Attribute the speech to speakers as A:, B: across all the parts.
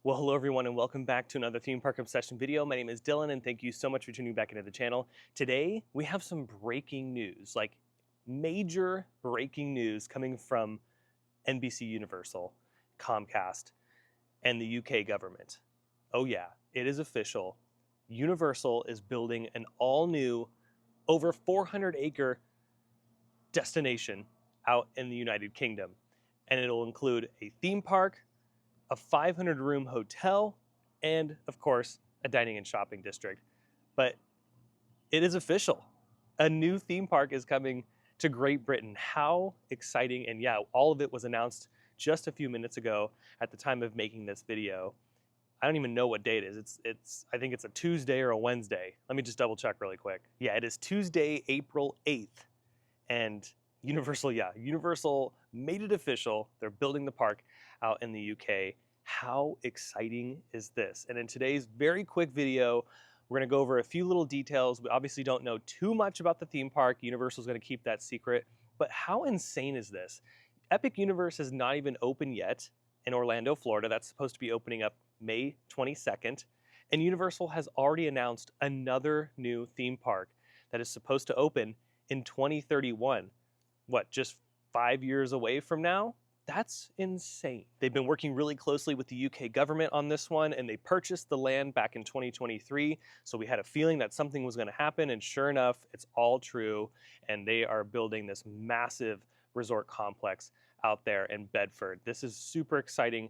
A: Well, hello everyone and welcome back to another Theme Park Obsession video. My name is Dylan and thank you so much for tuning back into the channel. Today, we have some breaking news, like major breaking news coming from NBC Universal, Comcast, and the UK government. Oh yeah, it is official. Universal is building an all-new, over 400-acre destination out in the United Kingdom. And it'll include a theme park, a 500-room hotel, and of course, a dining and shopping district. But it is official. A new theme park is coming to Great Britain. How exciting. And yeah, all of it was announced just a few minutes ago at the time of making this video. I don't even know what day it is. I think it's a Tuesday or a Wednesday. Let me just double check really quick. Yeah, it is Tuesday, April 8th. And Universal made it official. They're building the park out in the UK. How exciting is this? And in today's very quick video, we're gonna go over a few little details. We obviously don't know too much about the theme park. Universal's gonna keep that secret, but how insane is this? Epic Universe is not even open yet in Orlando, Florida. That's supposed to be opening up May 22nd. And Universal has already announced another new theme park that is supposed to open in 2031. What, just 5 years away from now? That's insane. They've been working really closely with the UK government on this one, and they purchased the land back in 2023. So we had a feeling that something was going to happen, and sure enough, it's all true. And they are building this massive resort complex out there in Bedford. This is super exciting,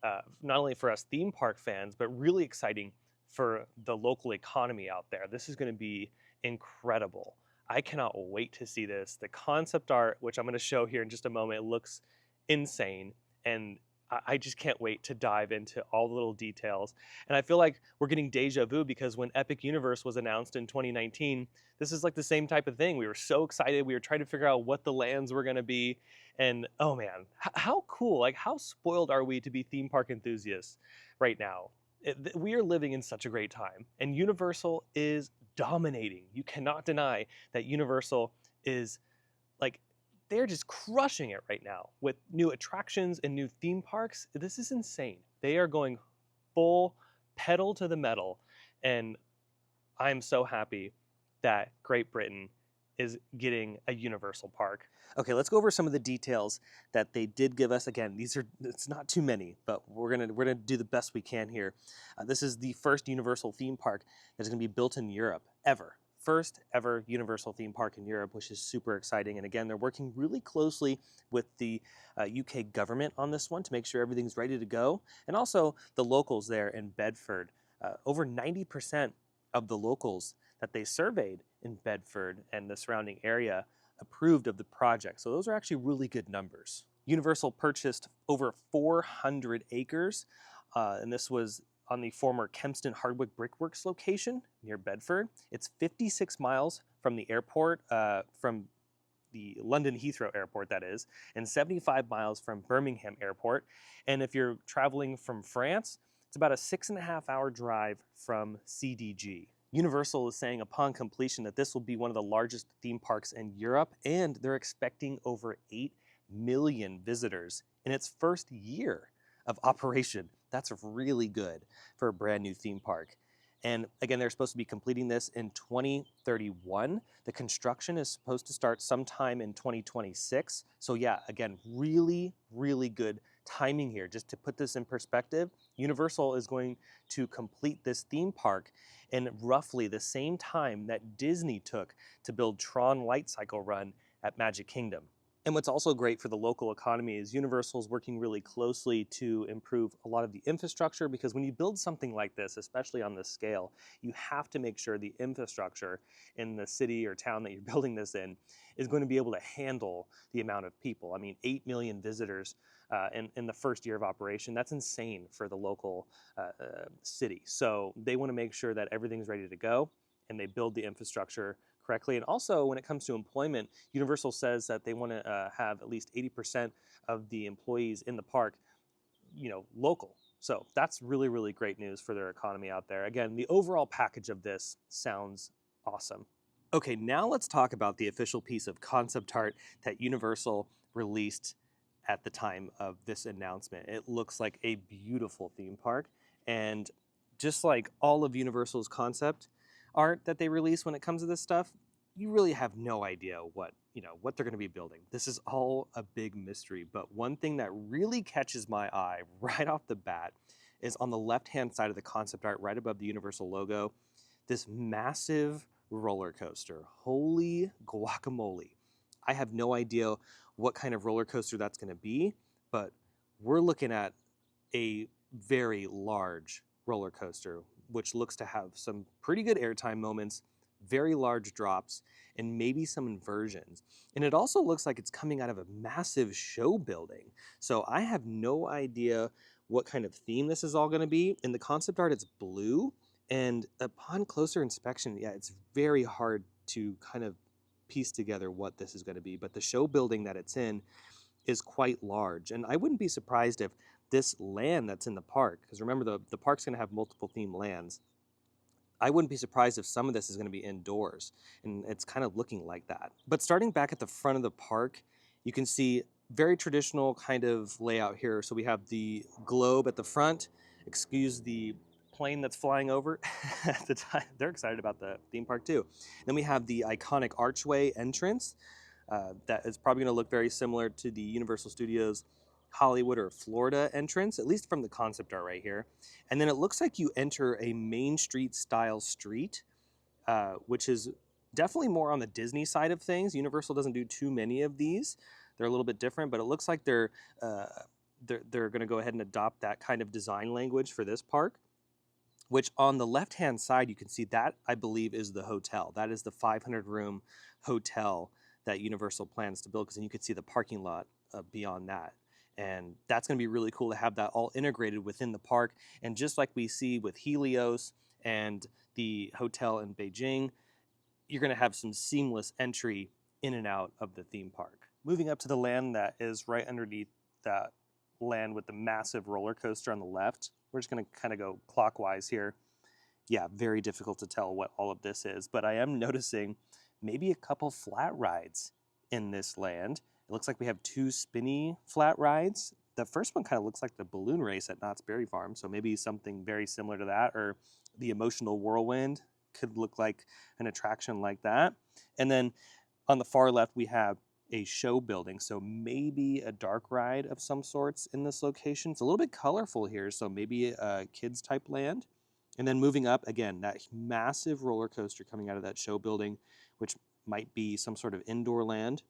A: not only for us theme park fans, but really exciting for the local economy out there. This is going to be incredible. I cannot wait to see this. The concept art, which I'm going to show here in just a moment, looks insane, and I just can't wait to dive into all the little details. And I feel like we're getting deja vu because when Epic Universe was announced in 2019, this is like the same type of thing. We were so excited. We were trying to figure out what the lands were going to be. And oh man, how cool, like how spoiled are we to be theme park enthusiasts right now? We are living in such a great time, and Universal is dominating. You cannot deny that Universal is like, they're just crushing it right now with new attractions and new theme parks. This is insane. They are going full pedal to the metal, and I'm so happy that Great Britain is getting a Universal park. Okay, let's go over some of the details that they did give us. Again, it's not too many, but we're gonna do the best we can here. This is the first Universal theme park that's gonna be built in Europe ever. First ever Universal theme park in Europe, which is super exciting. And again, they're working really closely with the UK government on this one to make sure everything's ready to go. And also the locals there in Bedford. Over 90% of the locals that they surveyed in Bedford and the surrounding area approved of the project. So those are actually really good numbers. Universal purchased over 400 acres, and this was on the former Kempston Hardwick Brickworks location near Bedford. It's 56 miles from the airport, from the London Heathrow Airport, that is, and 75 miles from Birmingham Airport. And if you're traveling from France, it's about a 6.5-hour drive from CDG. Universal is saying upon completion that this will be one of the largest theme parks in Europe, and they're expecting over 8 million visitors in its first year of operation. That's really good for a brand new theme park. And again, they're supposed to be completing this in 2031. The construction is supposed to start sometime in 2026. So yeah, again, really, really good timing here. Just to put this in perspective, Universal is going to complete this theme park in roughly the same time that Disney took to build Tron Light Cycle Run at Magic Kingdom. And what's also great for the local economy is Universal is working really closely to improve a lot of the infrastructure, because when you build something like this, especially on this scale, you have to make sure the infrastructure in the city or town that you're building this in is going to be able to handle the amount of people. I mean, 8 million visitors in the first year of operation, that's insane for the local city. So they want to make sure that everything's ready to go and they build the infrastructure correctly. And also, when it comes to employment, Universal says that they want to have at least 80% of the employees in the park, local. So that's really, really great news for their economy out there. Again, the overall package of this sounds awesome. Okay, now let's talk about the official piece of concept art that Universal released at the time of this announcement. It looks like a beautiful theme park, and just like all of Universal's concept art that they release when it comes to this stuff, you really have no idea what they're going to be building. This is all a big mystery, but one thing that really catches my eye right off the bat is on the left-hand side of the concept art, right above the Universal logo, this massive roller coaster. Holy guacamole. I have no idea what kind of roller coaster that's going to be, but we're looking at a very large roller coaster, which looks to have some pretty good airtime moments, very large drops, and maybe some inversions. And it also looks like it's coming out of a massive show building. So I have no idea what kind of theme this is all going to be. In the concept art, it's blue. And upon closer inspection, yeah, it's very hard to kind of piece together what this is going to be. But the show building that it's in is quite large. And I wouldn't be surprised if this land that's in the park, because remember the park's going to have multiple theme lands, I wouldn't be surprised if some of this is going to be indoors, and it's kind of looking like that. But starting back at the front of the park, you can see very traditional kind of layout here. So we have the globe at the front. Excuse the plane that's flying over at the time. They're excited about the theme park too. Then we have the iconic archway entrance that is probably going to look very similar to the Universal Studios Hollywood or Florida entrance, at least from the concept art right here. And then it looks like you enter a Main Street style street, which is definitely more on the Disney side of things. Universal doesn't do too many of these. They're a little bit different, but it looks like they're going to go ahead and adopt that kind of design language for this park. Which on the left-hand side, you can see that, I believe, is the hotel. That is the 500-room hotel that Universal plans to build, because then you can see the parking lot beyond that. And that's going to be really cool to have that all integrated within the park. And just like we see with Helios and the hotel in Beijing, you're going to have some seamless entry in and out of the theme park. Moving up to the land that is right underneath that land with the massive roller coaster on the left, we're just going to kind of go clockwise here. Yeah, very difficult to tell what all of this is, but I am noticing maybe a couple flat rides in this land. It looks like we have two spinny flat rides. The first one kind of looks like the balloon race at Knott's Berry Farm, so maybe something very similar to that, or the Emotional Whirlwind could look like an attraction like that. And then on the far left, we have a show building, so maybe a dark ride of some sorts in this location. It's a little bit colorful here, so maybe a kids type land. And then moving up, again, that massive roller coaster coming out of that show building, which might be some sort of indoor land.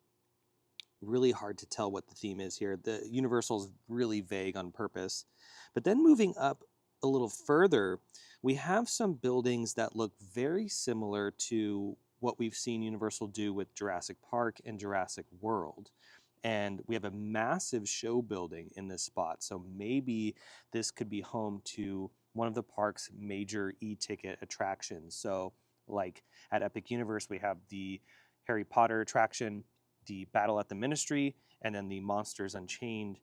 A: Really hard to tell what the theme is here. The Universal's really vague on purpose. But then moving up a little further, we have some buildings that look very similar to what we've seen Universal do with Jurassic Park and Jurassic World. And we have a massive show building in this spot. So maybe this could be home to one of the park's major e-ticket attractions. So like at Epic Universe, we have the Harry Potter attraction, the Battle at the Ministry, and then the Monsters Unchained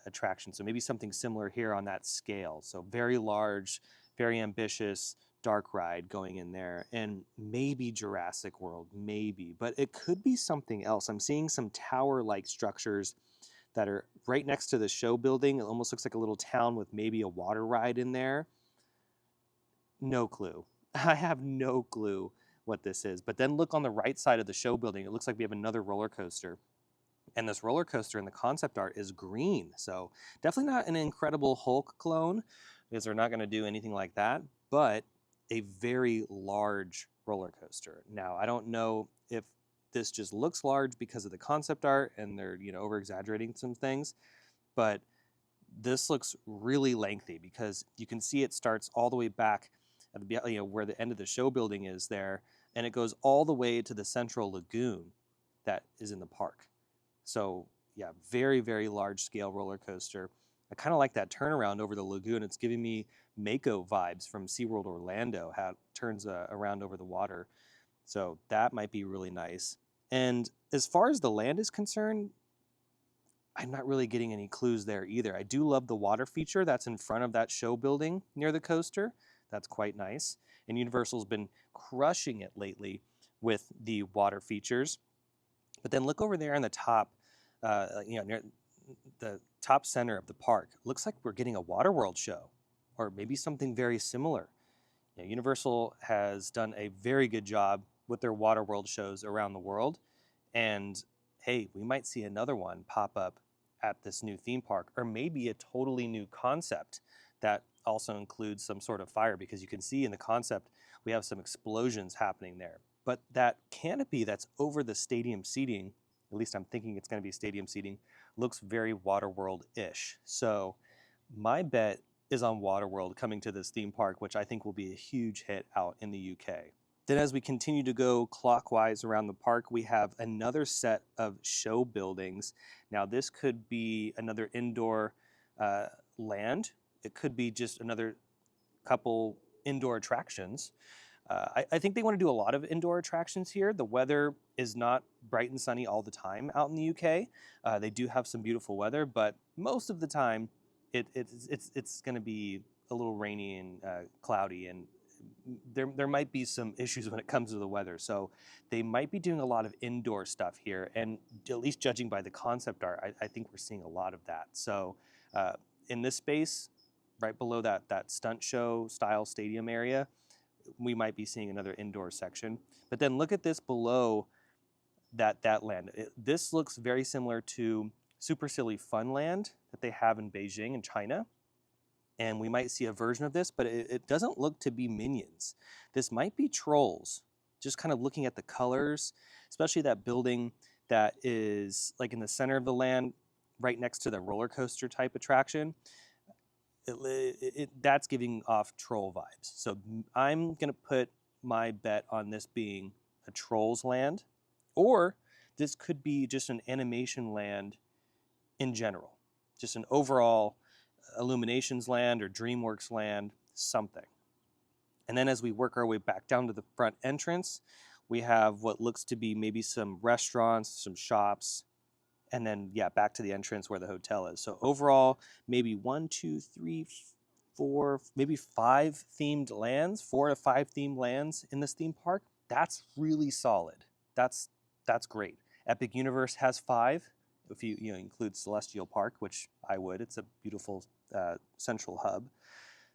A: attraction. So maybe something similar here on that scale. So very large, very ambitious, dark ride going in there, and maybe Jurassic World, maybe, but it could be something else. I'm seeing some tower-like structures that are right next to the show building. It almost looks like a little town with maybe a water ride in there. No clue. I have no clue what this is. But then look on the right side of the show building. It looks like we have another roller coaster. And this roller coaster in the concept art is green. So definitely not an Incredible Hulk clone, because they're not going to do anything like that, but a very large roller coaster. Now, I don't know if this just looks large because of the concept art and they're, over exaggerating some things, but this looks really lengthy because you can see it starts all the way back at the, where the end of the show building is there, and it goes all the way to the central lagoon that is in the park. So yeah, very, very large scale roller coaster. I kind of like that turnaround over the lagoon. It's giving me Mako vibes from SeaWorld Orlando, how it turns around over the water. So that might be really nice. And as far as the land is concerned, I'm not really getting any clues there either. I do love the water feature that's in front of that show building near the coaster. That's quite nice. And Universal's been crushing it lately with the water features. But then look over there on the top, the top center of the park, looks like we're getting a Waterworld show, or maybe something very similar. You know, Universal has done a very good job with their Waterworld shows around the world, and hey, we might see another one pop up at this new theme park, or maybe a totally new concept that also includes some sort of fire, because you can see in the concept we have some explosions happening there. But that canopy that's over the stadium seating, at least I'm thinking it's going to be stadium seating, looks very Waterworld-ish. So my bet is on Waterworld coming to this theme park, which I think will be a huge hit out in the UK. Then as we continue to go clockwise around the park, we have another set of show buildings. Now this could be another indoor land. It could be just another couple indoor attractions. I think they want to do a lot of indoor attractions here. The weather is not bright and sunny all the time out in the UK. They do have some beautiful weather, but most of the time it's going to be a little rainy and cloudy, and there might be some issues when it comes to the weather. So they might be doing a lot of indoor stuff here, and at least judging by the concept art, I think we're seeing a lot of that. So in this space, right below that stunt show style stadium area, we might be seeing another indoor section. But then look at this below that land. This looks very similar to Super Silly Funland that they have in Beijing in China. And we might see a version of this, but it doesn't look to be Minions. This might be Trolls. Just kind of looking at the colors, especially that building that is like in the center of the land, right next to the roller coaster type attraction. That's giving off Troll vibes. So I'm gonna put my bet on this being a Trolls land, or this could be just an animation land in general, just an overall Illuminations land or DreamWorks land, something. And then as we work our way back down to the front entrance, we have what looks to be maybe some restaurants, some shops, and then, yeah, back to the entrance where the hotel is. So overall, maybe 1, 2, 3, 4, maybe 5 themed lands, 4 to 5 themed lands in this theme park. That's really solid. That's great. Epic Universe has 5, if you include Celestial Park, which I would. It's a beautiful central hub.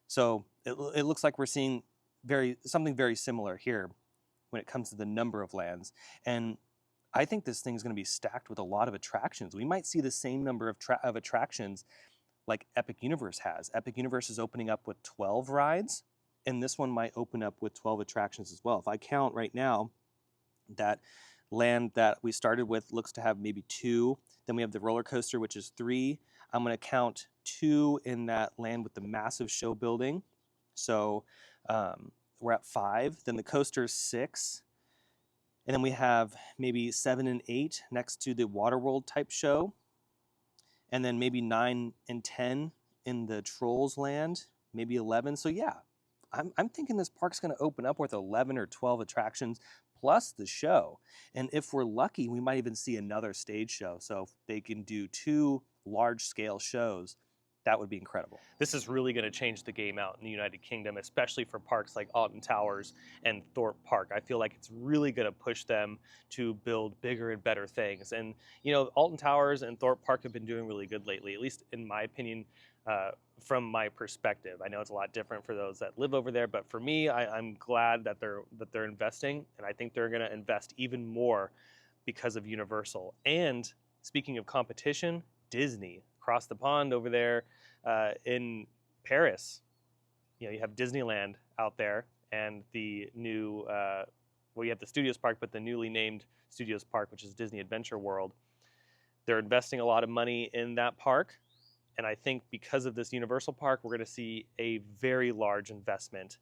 A: So it looks like we're seeing something very similar here when it comes to the number of lands. And I think this thing is going to be stacked with a lot of attractions. We might see the same number of attractions like Epic Universe has. Epic Universe is opening up with 12 rides, and this one might open up with 12 attractions as well. If I count right now, that land that we started with looks to have maybe 2. Then we have the roller coaster, which is 3. I'm going to count 2 in that land with the massive show building. So we're at 5. Then the coaster is 6. And then we have maybe 7 and 8 next to the Waterworld type show. And then maybe 9 and 10 in the Trolls land, maybe 11. So yeah, I'm thinking this park's gonna open up with 11 or 12 attractions plus the show. And if we're lucky, we might even see another stage show. So if they can do 2 large scale shows, that would be incredible. This is really going to change the game out in the United Kingdom, especially for parks like Alton Towers and Thorpe Park. I feel like it's really going to push them to build bigger and better things. And, Alton Towers and Thorpe Park have been doing really good lately, at least in my opinion, from my perspective. I know it's a lot different for those that live over there, but for me, I'm glad that they're investing, and I think they're going to invest even more because of Universal. And speaking of competition, Disney across the pond over there in Paris. You have Disneyland out there, and the new, you have the Studios Park, but the newly named Studios Park, which is Disney Adventure World. They're investing a lot of money in that park, and I think because of this Universal Park, we're going to see a very large investment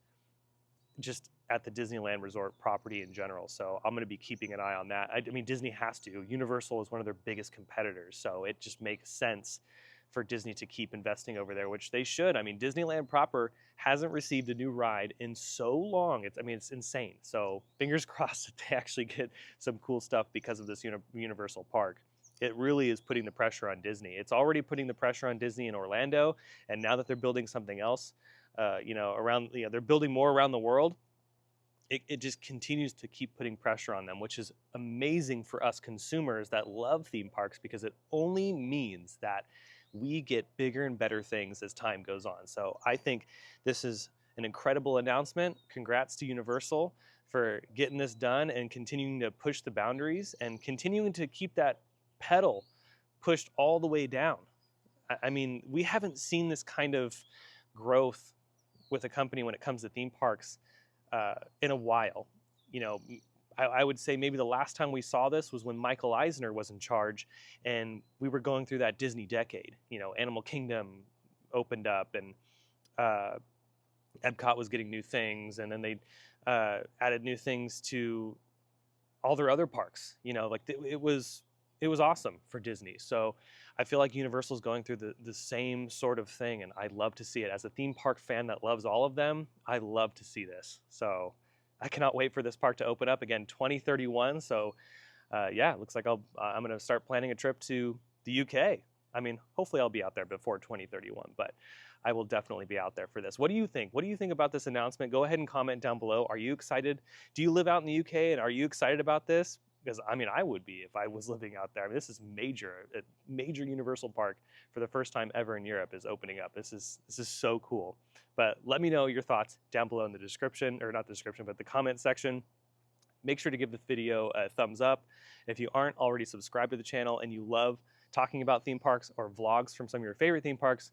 A: just at the Disneyland Resort property in general. So I'm going to be keeping an eye on that. I mean, Disney has to. Universal is one of their biggest competitors, so it just makes sense for Disney to keep investing over there, which they should. I mean, Disneyland proper hasn't received a new ride in so long. It's insane. So fingers crossed that they actually get some cool stuff because of this Universal Park. It really is putting the pressure on Disney. It's already putting the pressure on Disney in Orlando, and now that they're building something else, they're building more around the world. it just continues to keep putting pressure on them, which is amazing for us consumers that love theme parks, because it only means that we get bigger and better things as time goes on. So I think this is an incredible announcement. Congrats to Universal for getting this done and continuing to push the boundaries and continuing to keep that pedal pushed all the way down. I mean, we haven't seen this kind of growth with a company when it comes to theme parks in a while. You know, I would say maybe the last time we saw this was when Michael Eisner was in charge and we were going through that Disney decade. You know, Animal Kingdom opened up and Epcot was getting new things, and then they added new things to all their other parks. You know, like it was awesome for Disney. So I feel like Universal's going through the same sort of thing, and I'd love to see it. As a theme park fan that loves all of them, I love to see this. So I cannot wait for this park to open up again, 2031. So yeah, it looks like I'm going to start planning a trip to the UK. I mean, hopefully I'll be out there before 2031, but I will definitely be out there for this. What do you think? What do you think about this announcement? Go ahead and comment down below. Are you excited? Do you live out in the UK, and are you excited about this? Because I mean, I would be if I was living out there. I mean, this is major. A major Universal park for the first time ever in Europe is opening up. This is so cool. But let me know your thoughts down below in the description, or not the description, but the comment section. Make sure to give this video a thumbs up. If you aren't already subscribed to the channel and you love talking about theme parks or vlogs from some of your favorite theme parks,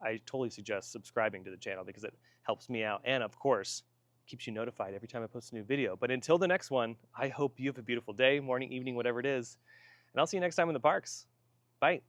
A: I totally suggest subscribing to the channel because it helps me out. And of course, keeps you notified every time I post a new video. But until the next one, I hope you have a beautiful day, morning, evening, whatever it is. And I'll see you next time in the parks. Bye.